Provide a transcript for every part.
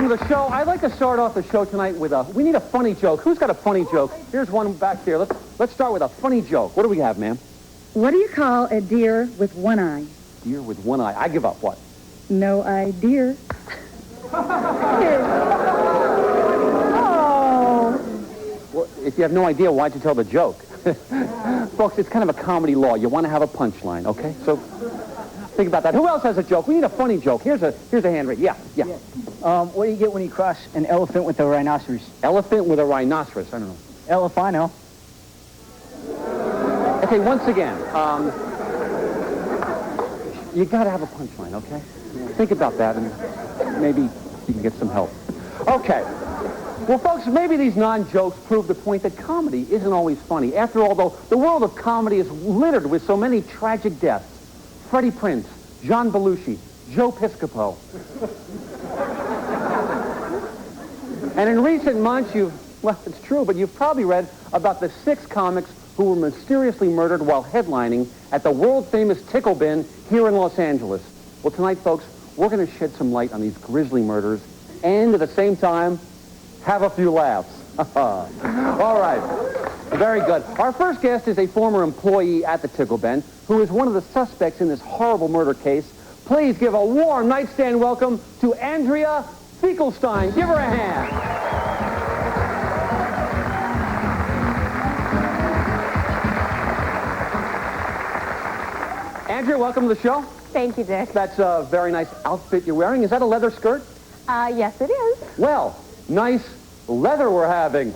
welcome to the show. I'd like to start off the show tonight with we need a funny joke. Who's got a funny joke? Here's one back here. Let's start with a funny joke. What do we have, ma'am? What do you call a deer with one eye? Deer with one eye. I give up. What? No idea. Well, if you have no idea, why'd you tell the joke? Folks, it's kind of a comedy law. You want to have a punchline, okay? So think about that. Who else has a joke? We need a funny joke. Here's a hand raised. Yeah. What do you get when you cross an elephant with a rhinoceros? Elephant with a rhinoceros. I don't know. Elephino. Okay, once again, you got to have a punchline, okay? Think about that, and maybe you can get some help. Okay. Well, folks, maybe these non-jokes prove the point that comedy isn't always funny. After all, though, the world of comedy is littered with so many tragic deaths. Freddie Prinze, John Belushi, Joe Piscopo. And in recent months, well, it's true, but you've probably read about the 6 comics who were mysteriously murdered while headlining at the world-famous Tickle Bin here in Los Angeles. Well, tonight, folks, we're going to shed some light on these grisly murders and, at the same time, have a few laughs. All right. Very good. Our first guest is a former employee at the Tickle Bin who is one of the suspects in this horrible murder case. Please give a warm nightstand welcome to Andrea Finkelstein. Give her a hand. Andrea, welcome to the show. Thank you, Dick. That's a very nice outfit you're wearing. Is that a leather skirt? Yes, it is. Well, nice leather we're having.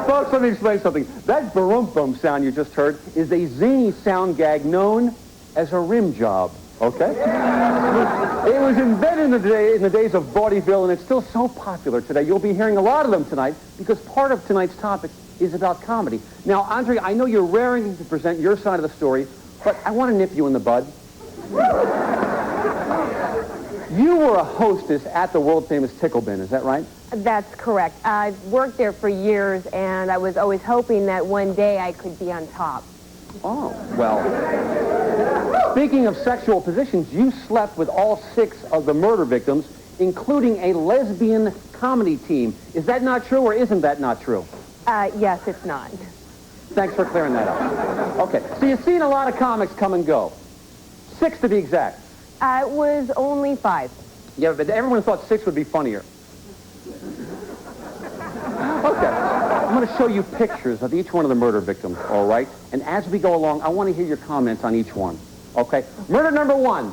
Folks, let me explain something. That barum-bum sound you just heard is a zany sound gag known as a rim job, okay? It was invented in the days of vaudeville, and it's still so popular today. You'll be hearing a lot of them tonight because part of tonight's topic is about comedy. Now, Andrea, I know you're raring to present your side of the story, but I want to nip you in the bud. You were a hostess at the world-famous Tickle Bin, is that right? That's correct. I've worked there for years, and I was always hoping that one day I could be on top. Oh, well. Speaking of sexual positions, you slept with all 6 of the murder victims, including a lesbian comedy team. Is that not true, or isn't that not true? Yes, it's not. Thanks for clearing that up. Okay, so you've seen a lot of comics come and go. 6 to be exact. It was only 5. Yeah, but everyone thought 6 would be funnier. Okay, I'm going to show you pictures of each one of the murder victims, all right? And as we go along, I want to hear your comments on each one, okay? Murder number 1,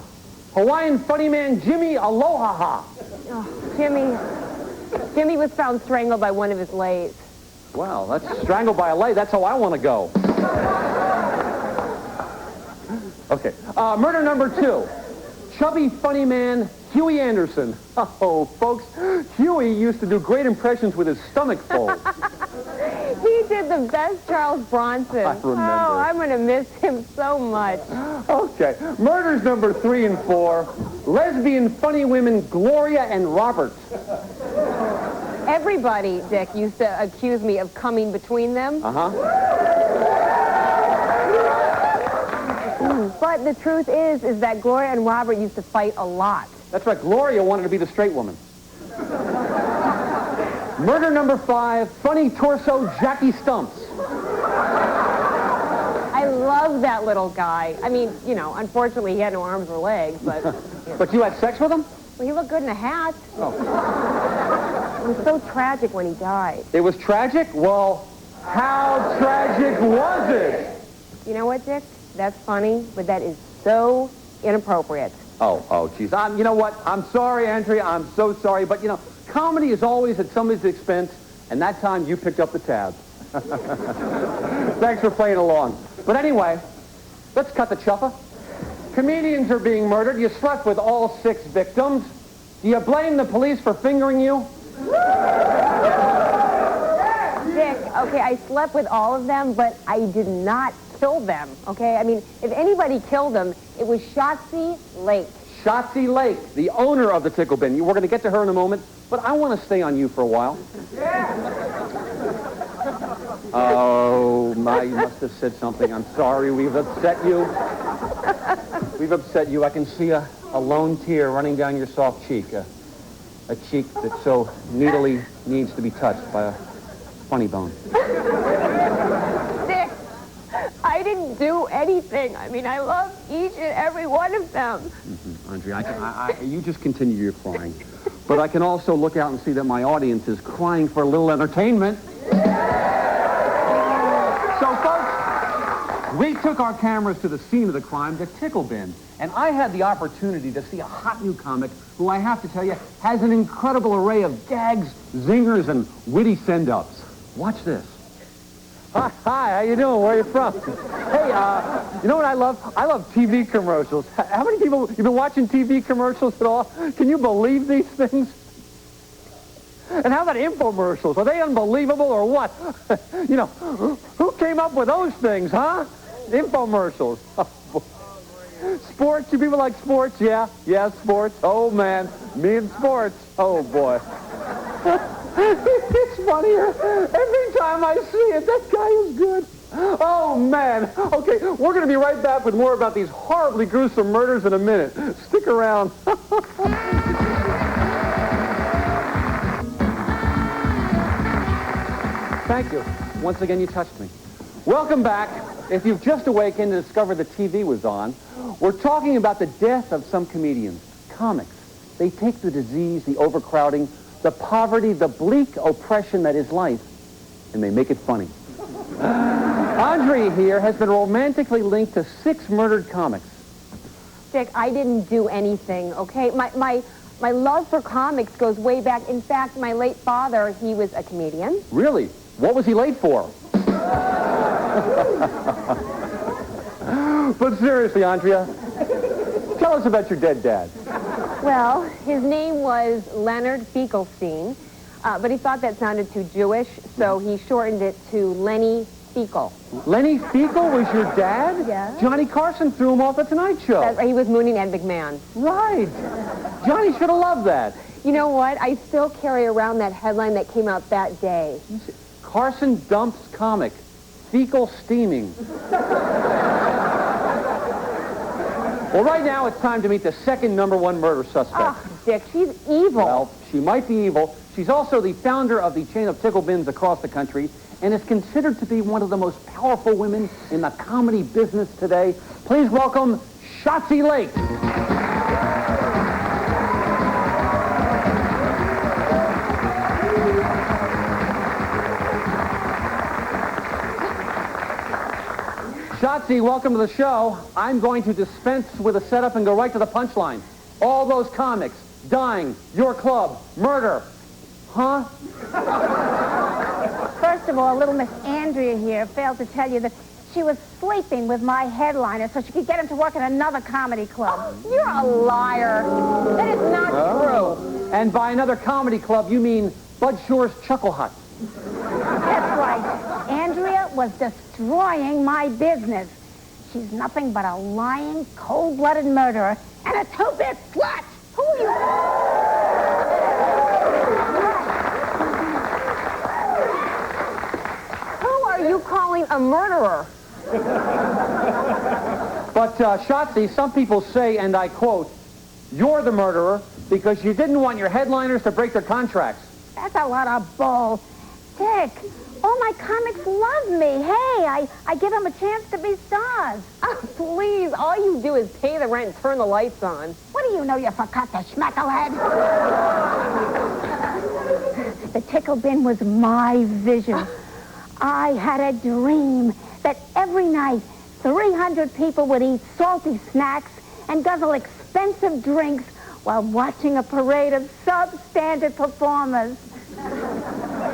Hawaiian funny man Jimmy Aloha. Oh, Jimmy was found strangled by one of his lays. Well, that's strangled by a lay. That's how I want to go. Okay, murder number 2. Chubby funny man Huey Anderson. Oh, folks, Huey used to do great impressions with his stomach full. He did the best Charles Bronson. I remember. Oh, I'm going to miss him so much. Okay, murders number 3 and 4. Lesbian funny women Gloria and Robert. Everybody, Dick, used to accuse me of coming between them. Uh-huh. But the truth is that Gloria and Robert used to fight a lot. That's right, Gloria wanted to be the straight woman. Murder number 5, funny torso Jackie Stumps. I love that little guy. I mean, you know, unfortunately he had no arms or legs, but... But you had sex with him? Well, he looked good in a hat. Oh. It was so tragic when he died. It was tragic? Well, how tragic was it? You know what, Dick? That's funny, but that is so inappropriate. Oh, geez. You know what? I'm sorry, Andrea. I'm so sorry. But, you know, comedy is always at somebody's expense, and that time you picked up the tab. Thanks for playing along. But anyway, let's cut the chuffa. Comedians are being murdered. You slept with all 6 victims. Do you blame the police for fingering you? Dick, okay, I slept with all of them, but I did not kill them, okay? I mean, if anybody killed them, it was Shotzi Lake. Shotzi Lake, the owner of the Tickle Bin. We're going to get to her in a moment, but I want to stay on you for a while. Oh, my, you must have said something. I'm sorry, we've upset you. We've upset you. I can see a a lone tear running down your soft cheek, a cheek that so needily needs to be touched by a funny bone. Dick, I didn't do anything. I mean, I love each and every one of them. Andrea, you just continue your crying. But I can also look out and see that my audience is crying for a little entertainment. So, folks, we took our cameras to the scene of the crime, the Tickle Bin. And I had the opportunity to see a hot new comic who, I have to tell you, has an incredible array of gags, zingers, and witty send-ups. Watch this. Hi, how you doing? Where are you from? Hey, you know what I love? I love TV commercials. How many people, you've been watching TV commercials at all? Can you believe these things? And how about infomercials? Are they unbelievable or what? You know, who came up with those things, huh? Infomercials. Sports, you people like sports? Yeah, sports. Oh, man, me and sports. Oh, boy. It's funnier. Every time I see it, that guy is good. Oh, man. Okay, we're going to be right back with more about these horribly gruesome murders in a minute. Stick around. Thank you. Once again, you touched me. Welcome back. If you've just awakened and discovered the TV was on, we're talking about the death of some comedians, comics. They take the disease, the overcrowding, the poverty, the bleak oppression that is life, and they make it funny. Andrea here has been romantically linked to 6 murdered comics. Dick, I didn't do anything, okay? My love for comics goes way back. In fact, my late father, he was a comedian. Really? What was he late for? But seriously, Andrea, tell us about your dead dad. Well, his name was Leonard Finkelstein, but he thought that sounded too Jewish, so he shortened it to Lenny Tickle. Lenny Tickle was your dad? Yeah. Johnny Carson threw him off The Tonight Show. He was mooning Ed McMahon. Right. Johnny should have loved that. You know what? I still carry around that headline that came out that day. Carson dumps comic. Fecal steaming. Well, right now it's time to meet the second #1 murder suspect. Oh, Dick, she's evil. Well, she might be evil. She's also the founder of the chain of Tickle Bins across the country and is considered to be one of the most powerful women in the comedy business today. Please welcome Shotzi Lake. Shotzi, welcome to the show. I'm going to dispense with a setup and go right to the punchline. All those comics, dying, your club, murder. Huh? First of all, little Miss Andrea here failed to tell you that she was sleeping with my headliner so she could get him to work at another comedy club. You're a liar. That is not true. And by another comedy club, you mean Bud Shore's Chuckle Hut. That's right. Andrea was destroying my business. She's nothing but a lying, cold-blooded murderer and a two-bit slut. Who are you? Who are you calling a murderer? But, Shotzi, some people say, and I quote, you're the murderer because you didn't want your headliners to break their contracts. That's a lot of bull. Dick, all my comics love me. Hey, I give them a chance to be stars. Oh, please, all you do is pay the rent and turn the lights on. What do you know, you forgot the schmecklehead? The Tickle Bin was my vision. I had a dream that every night 300 people would eat salty snacks and guzzle expensive drinks while watching a parade of substandard performers.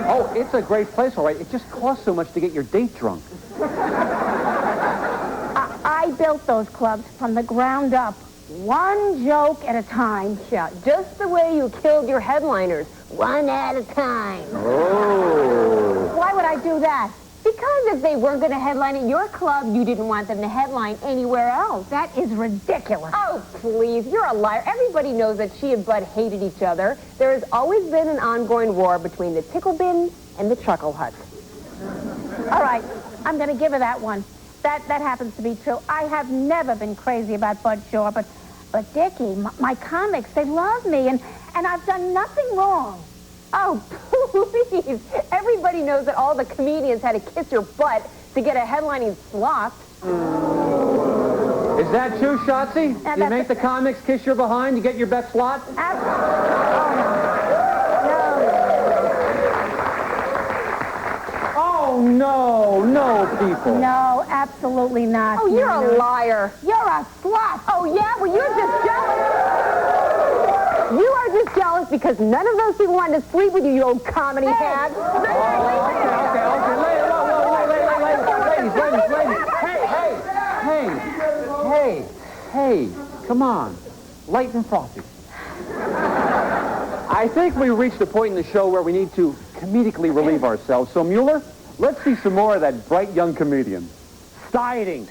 Oh, it's a great place, all right. It just costs so much to get your date drunk. I built those clubs from the ground up, one joke at a time. Yeah, just the way you killed your headliners, one at a time. Oh. Why would I do that? Because if they weren't going to headline at your club, you didn't want them to headline anywhere else. That is ridiculous. Oh, please, you're a liar. Everybody knows that she and Bud hated each other. There has always been an ongoing war between the Tickle Bin and the Chuckle Hut. All right, I'm going to give her that one. That happens to be true. I have never been crazy about Bud Shore, but But, Dickie, my comics, they love me, and I've done nothing wrong. Oh, please. Everybody knows that all the comedians had to kiss your butt to get a headlining slot. Is that true, Shotzi? You make the comics kiss your behind, you get your best slot? Oh, no, people. No, absolutely not. Oh, you're a liar. You're a slut. Oh, yeah? Well, you're just jealous. You are just jealous because none of those people wanted to sleep with you, you old comedy hag. Okay. Ladies. Hey, come on. Light and frothy. I think we reached a point in the show where we need to comedically relieve ourselves. So, Mueller, let's see some more of that bright young comedian. Dieting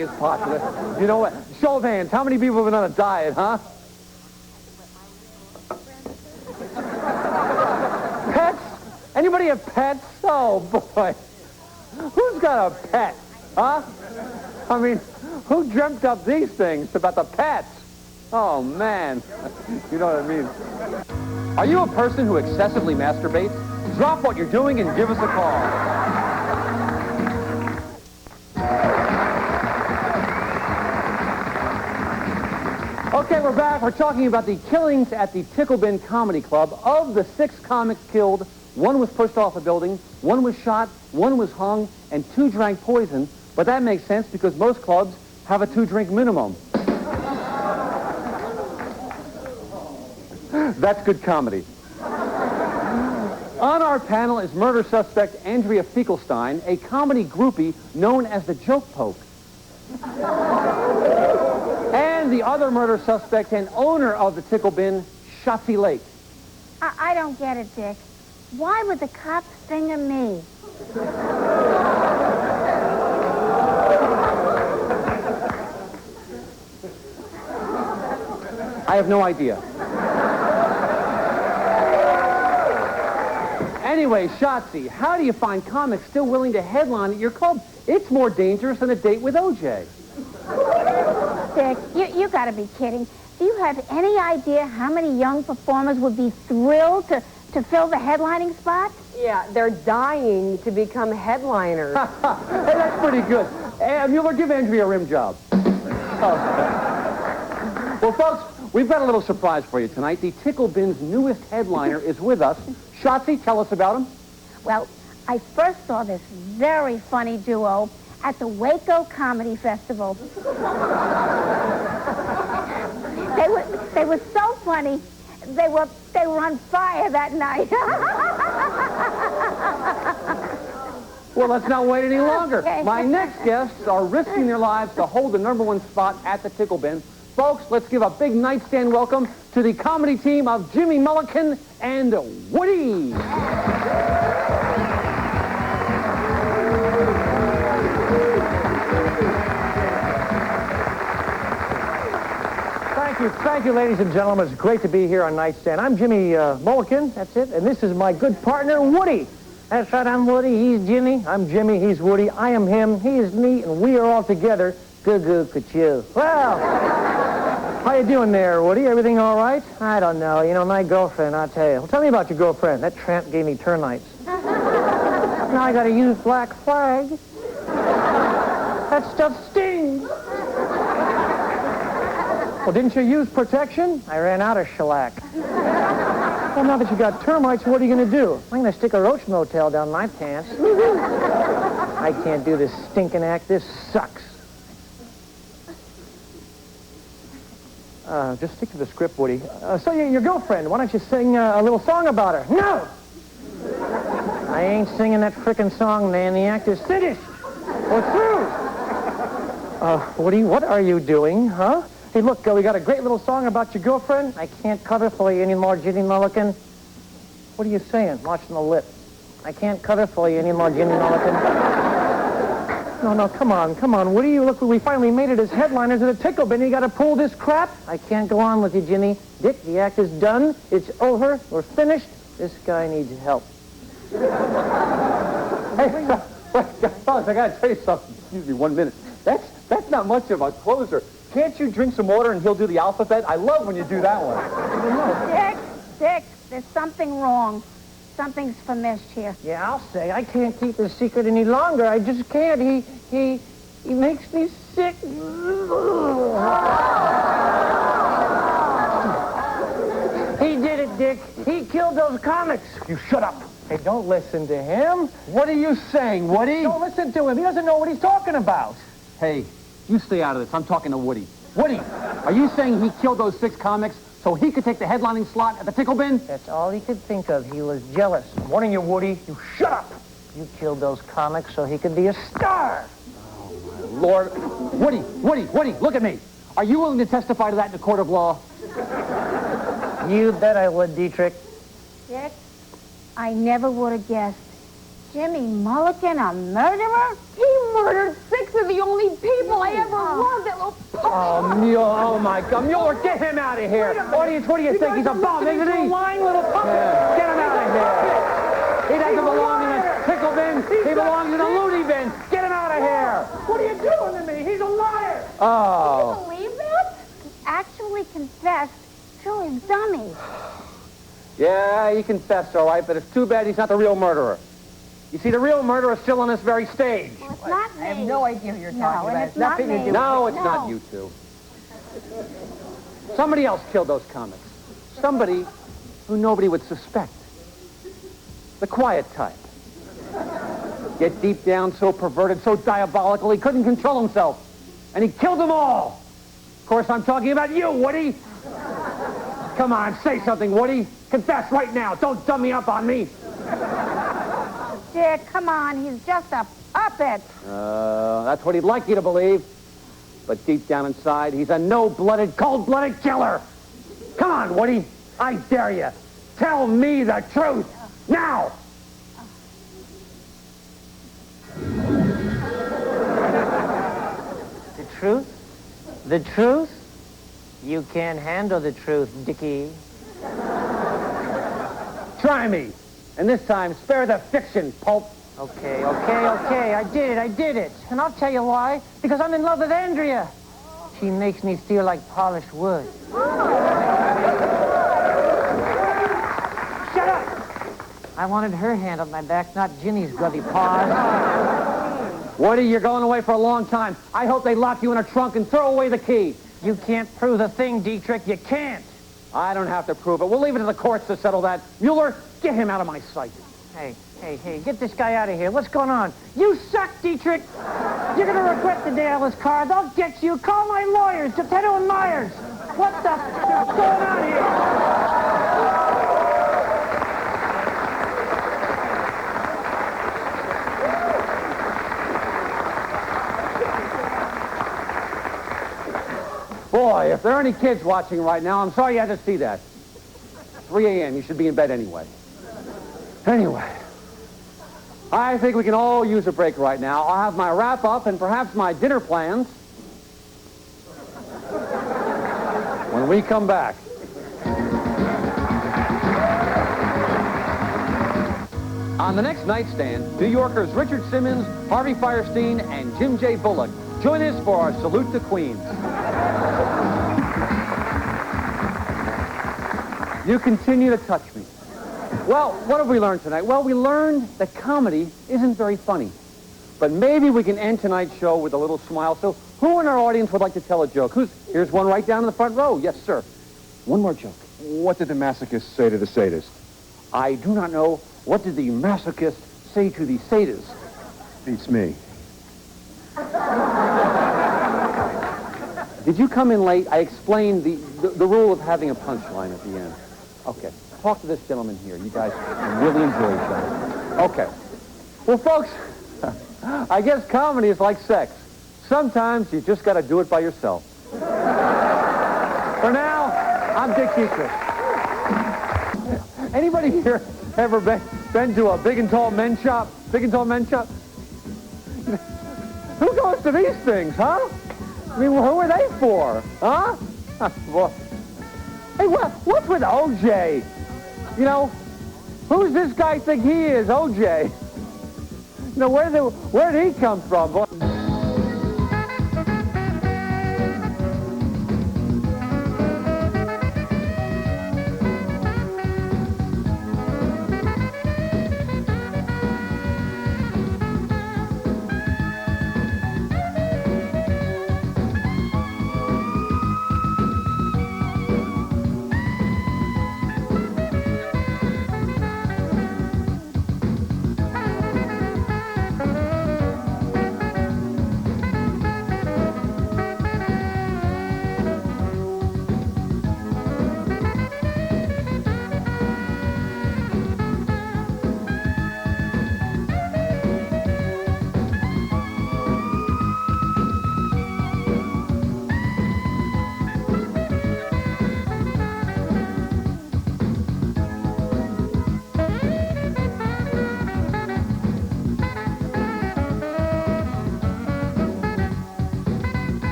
is popular. You know what? Show of hands. How many people have been on a diet, huh? Pets? Anybody have pets? Oh, boy. Who's got a pet? Huh? I mean, who dreamt up these things about the pets? Oh, man. You know what I mean? Are you a person who excessively masturbates? Drop what you're doing and give us a call. Okay, we're back. We're talking about the killings at the Tickle Bin Comedy Club. Of the 6 comics killed, 1 was pushed off a building, 1 was shot, 1 was hung, and 2 drank poison. But that makes sense because most clubs have a 2-drink minimum. That's good comedy. On our panel is murder suspect Andrea Finkelstein, a comedy groupie known as the Joke Poke. And the other murder suspect and owner of the Tickle Bin, Shotzi Lake. I don't get it, Dick. Why would the cops finger me? I have no idea. Anyway, Shotzi, how do you find comics still willing to headline at your club? It's more dangerous than a date with OJ. Dick, you gotta be kidding. Do you have any idea how many young performers would be thrilled to fill the headlining spot? Yeah, they're dying to become headliners. Hey, that's pretty good. Mueller, give Andrea a rim job. Well, folks, we've got a little surprise for you tonight. The Tickle Bin's newest headliner is with us. Shotzi, tell us about him. Well, I first saw this very funny duo at the Waco Comedy Festival. They were so funny. They were on fire that night. Well, let's not wait any longer. Okay. My next guests are risking their lives to hold the #1 spot at the Tickle Bin. Folks, let's give a big nightstand welcome to the comedy team of Jimmy Mulliken and Woody. Thank you, ladies and gentlemen. It's great to be here on Nightstand. I'm Jimmy Mulliken, that's it, and this is my good partner, Woody. That's right, I'm Woody, he's Jimmy. I'm Jimmy, he's Woody. I am him, he is me, and we are all together. Goo-goo-ka-choo. Well, how you doing there, Woody? Everything all right? I don't know. You know, my girlfriend, I'll tell you. Well, tell me about your girlfriend. That tramp gave me termites. Now I gotta use black flag. That stuff stings. Well, didn't you use protection? I ran out of shellac. Well, now that you got termites, what are you going to do? I'm going to stick a roach motel down my pants. I can't do this stinking act. This sucks. Just stick to the script, Woody. So your girlfriend, why don't you sing a little song about her? No! I ain't singing that frickin' song, man. The act is finished. We're through. Woody, what are you doing, huh? Hey, look, we got a great little song about your girlfriend. I can't cover for you anymore, Jimmy Mulliken. What are you saying? Watching the lip. I can't cover for you anymore, Jimmy Mulliken. No, come on, Woody. Look, we finally made it as headliners at a Tickle Bin. You got to pull this crap. I can't go on with you, Jimmy. Dick, the act is done. It's over. We're finished. This guy needs help. Hey, fellas, I got to tell you something. Excuse me 1 minute. That's not much of a closer. Can't you drink some water and he'll do the alphabet? I love when you do that one. Dick, there's something wrong. Something's famished here. Yeah, I'll say. I can't keep this secret any longer. I just can't. He makes me sick. He did it, Dick. He killed those comics. You shut up. Hey, don't listen to him. What are you saying, Woody? Don't listen to him. He doesn't know what he's talking about. Hey, you stay out of this. I'm talking to Woody. Woody, are you saying he killed those 6 comics so he could take the headlining slot at the Tickle Bin? That's all he could think of. He was jealous. I'm warning you, Woody. You shut up. You killed those comics so he could be a star. Lord, Woody, look at me. Are you willing to testify to that in a court of law? You bet I would, Dietrick. Dick, I never would have guessed. Jimmy Mulligan, a murderer? He murdered 6 of the only people I ever loved. That little Oh, my God. Mueller, get him out of here. Audience, what do you think? He's a bum, isn't he? Lying little puppet. Yeah. Get him out of here. He doesn't belong in a Tickle Bin. He belongs in a loony bin. Get him out of here. What are you doing to me? He's a liar. Oh. Believe that? He actually confessed to his dummy. Yeah, he confessed, all right, but it's too bad he's not the real murderer. You see, the real murderer's still on this very stage. Well, it's not me. I have no idea who you're talking and about. it's not me. No, it's not you two. Somebody else killed those comics. Somebody who nobody would suspect. The quiet type. Yet deep down so perverted, so diabolical, he couldn't control himself. And he killed them all. Of course, I'm talking about you, Woody. Come on, say something, Woody. Confess right now. Don't dumb me up on me. Dick, come on. He's just a puppet. That's what he'd like you to believe. But deep down inside, he's a no-blooded, cold-blooded killer. Come on, Woody. I dare you. Tell me the truth. Now. The truth? The truth? You can't handle the truth, Dickie. Try me. And this time, spare the fiction, pulp. Okay. I did it. And I'll tell you why. Because I'm in love with Andrea. She makes me feel like polished wood. Shut up! I wanted her hand on my back, not Jimmy's grubby paws. Woody, you're going away for a long time. I hope they lock you in a trunk and throw away the key. You can't prove a thing, Dietrick. You can't. I don't have to prove it. We'll leave it to the courts to settle that. Mueller, get him out of my sight. Hey, get this guy out of here. What's going on? You suck, Dietrick. You're going to regret the day I was carded. I'll get you. Call my lawyers, Geppetto and Myers. What the f*** is going on here? Boy, if there are any kids watching right now, I'm sorry you had to see that. 3 a.m., you should be in bed anyway. Anyway, I think we can all use a break right now. I'll have my wrap-up and perhaps my dinner plans when we come back. On the next nightstand, New Yorkers Richard Simmons, Harvey Firestein, and Jim J. Bullock join us for our Salute to Queens. You continue to touch me. Well, what have we learned tonight? Well, we learned that comedy isn't very funny. But maybe we can end tonight's show with a little smile. So who in our audience would like to tell a joke? Here's one right down in the front row. Yes, sir. One more joke. What did the masochist say to the sadist? I do not know. What did the masochist say to the sadist? Beats me. Did you come in late? I explained the rule of having a punchline at the end. Okay. Talk to this gentleman here. You guys really enjoy each other. Okay. Well, folks, I guess comedy is like sex. Sometimes you just got to do it by yourself. For now, I'm Dick Dietrick. Anybody here ever been to a big and tall men's shop? Big and tall men's shop? Who goes to these things, huh? I mean, who are they for? Huh? Well, hey, what's with OJ? You know, who's this guy think he is, OJ? You know, where did he come from?